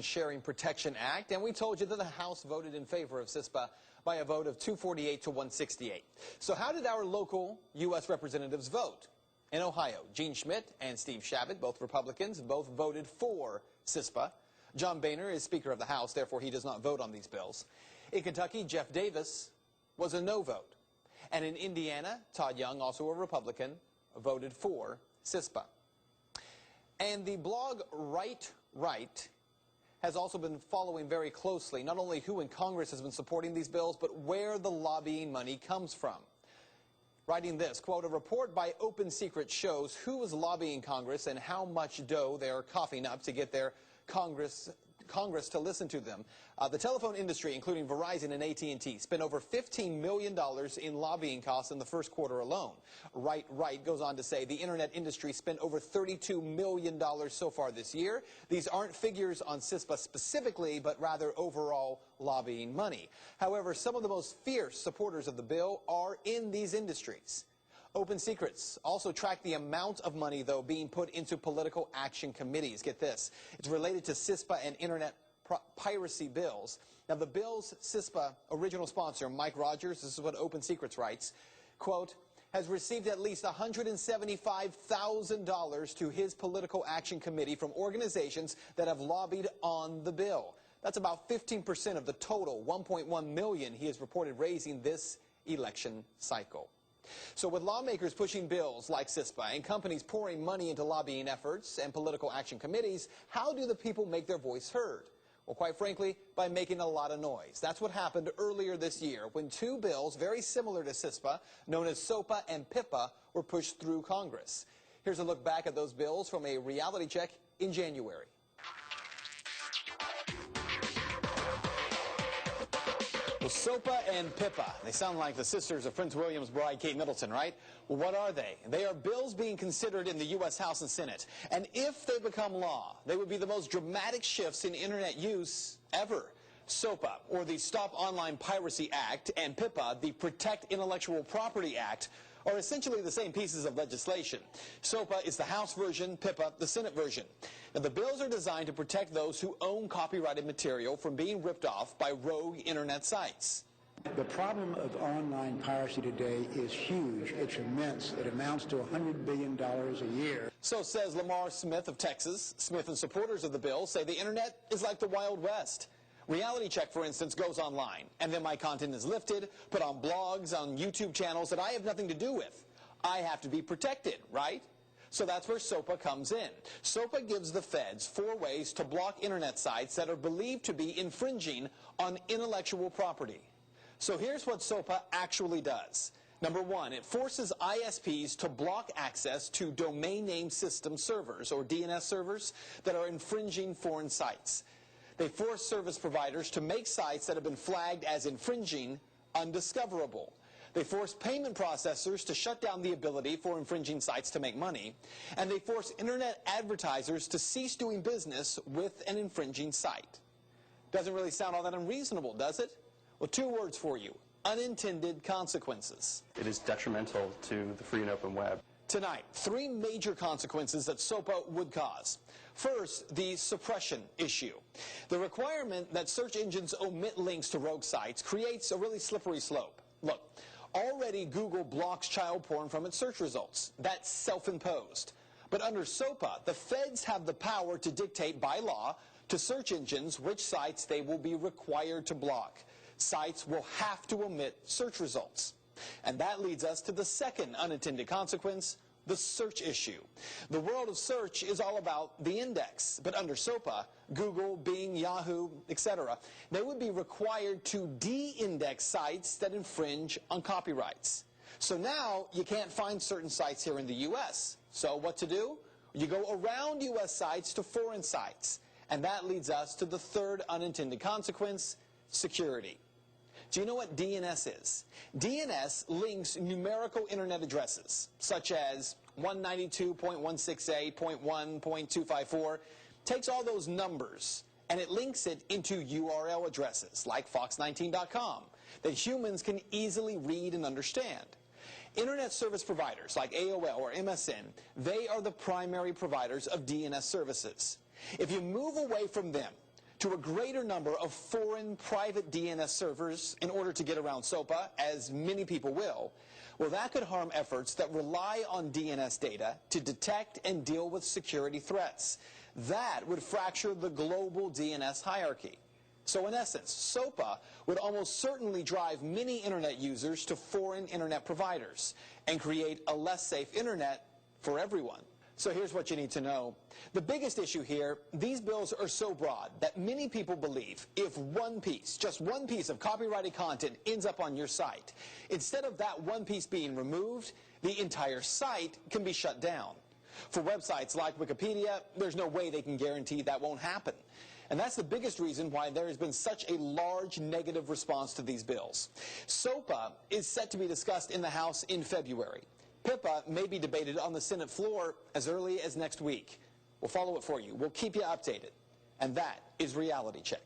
Information Sharing Protection Act, and we told you that the House voted in favor of CISPA by a vote of 248 to 168. So how did our local U.S. representatives vote? In Ohio, Gene Schmidt and Steve Chabot, both Republicans, both voted for CISPA. John Boehner is Speaker of the House, therefore he does not vote on these bills. In Kentucky, Jeff Davis was a no vote. And in Indiana, Todd Young, also a Republican, voted for CISPA. And the blog Right has also been following very closely not only who in Congress has been supporting these bills, but where the lobbying money comes from. Writing this, quote, a report by Open Secrets shows who is lobbying Congress and how much dough they're coughing up to get their Congress to listen to them. The telephone industry, including Verizon and AT&T, spent over $15 million in lobbying costs in the first quarter alone. Right goes on to say the internet industry spent over $32 million so far this year. These aren't figures on CISPA specifically, but rather overall lobbying money. However, some of the most fierce supporters of the bill are in these industries. Open Secrets also tracked the amount of money, though, being put into political action committees. Get this. It's related to CISPA and internet piracy bills. Now, the bill's CISPA original sponsor, Mike Rogers, this is what Open Secrets writes, quote, has received at least $175,000 to his political action committee from organizations that have lobbied on the bill. That's about 15% of the total $1.1 million he has reported raising this election cycle. So with lawmakers pushing bills like CISPA and companies pouring money into lobbying efforts and political action committees, how do the people make their voice heard? Well, quite frankly, by making a lot of noise. That's what happened earlier this year when two bills very similar to CISPA, known as SOPA and PIPA, were pushed through Congress. Here's a look back at those bills from a reality check in January. Well, SOPA and PIPA, they sound like the sisters of Prince William's bride, Kate Middleton, right? Well, what are they? They are bills being considered in the U.S. House and Senate. And if they become law, they would be the most dramatic shifts in internet use ever. SOPA, or the Stop Online Piracy Act, and PIPA, the Protect Intellectual Property Act, are essentially the same pieces of legislation. SOPA is the House version, PIPA the Senate version. Now, the bills are designed to protect those who own copyrighted material from being ripped off by rogue internet sites. The problem of online piracy today is huge. It's immense. It amounts to $100 billion a year. So says Lamar Smith of Texas. Smith and supporters of the bill say the internet is like the Wild West. Reality Check, for instance, goes online, and then my content is lifted, put on blogs, on YouTube channels that I have nothing to do with. I have to be protected, right? So that's where SOPA comes in. SOPA gives the feds 4 ways to block internet sites that are believed to be infringing on intellectual property. So here's what SOPA actually does. Number 1, it forces ISPs to block access to domain name system servers, or DNS servers, that are infringing foreign sites. They force service providers to make sites that have been flagged as infringing undiscoverable. They force payment processors to shut down the ability for infringing sites to make money. And they force internet advertisers to cease doing business with an infringing site. Doesn't really sound all that unreasonable, does it? Well, 2 words for you. Unintended consequences. It is detrimental to the free and open web. Tonight, 3 major consequences that SOPA would cause. First, the suppression issue. The requirement that search engines omit links to rogue sites creates a really slippery slope. Look, already Google blocks child porn from its search results. That's self-imposed. But under SOPA, the feds have the power to dictate by law to search engines which sites they will be required to block. Sites will have to omit search results. And that leads us to the second unintended consequence, the search issue. The world of search is all about the index, but under SOPA, Google, Bing, Yahoo, etc., they would be required to de-index sites that infringe on copyrights. So now you can't find certain sites here in the U.S. So what to do? You go around U.S. sites to foreign sites. And that leads us to the third unintended consequence, security. Do you know what DNS is? DNS links numerical internet addresses, such as 192.168.1.254, takes all those numbers, and it links it into URL addresses, like fox19.com, that humans can easily read and understand. Internet service providers like AOL or MSN, they are the primary providers of DNS services. If you move away from them to a greater number of foreign private DNS servers in order to get around SOPA, as many people will, well, that could harm efforts that rely on DNS data to detect and deal with security threats. That would fracture the global DNS hierarchy. So in essence, SOPA would almost certainly drive many internet users to foreign internet providers and create a less safe internet for everyone. So here's what you need to know. The biggest issue here, these bills are so broad that many people believe if one piece, just one piece of copyrighted content ends up on your site, instead of that one piece being removed, the entire site can be shut down. For websites like Wikipedia, there's no way they can guarantee that won't happen. And that's the biggest reason why there has been such a large negative response to these bills. SOPA is set to be discussed in the House in February. PIPA may be debated on the Senate floor as early as next week. We'll follow it for you. We'll keep you updated. And that is Reality Check.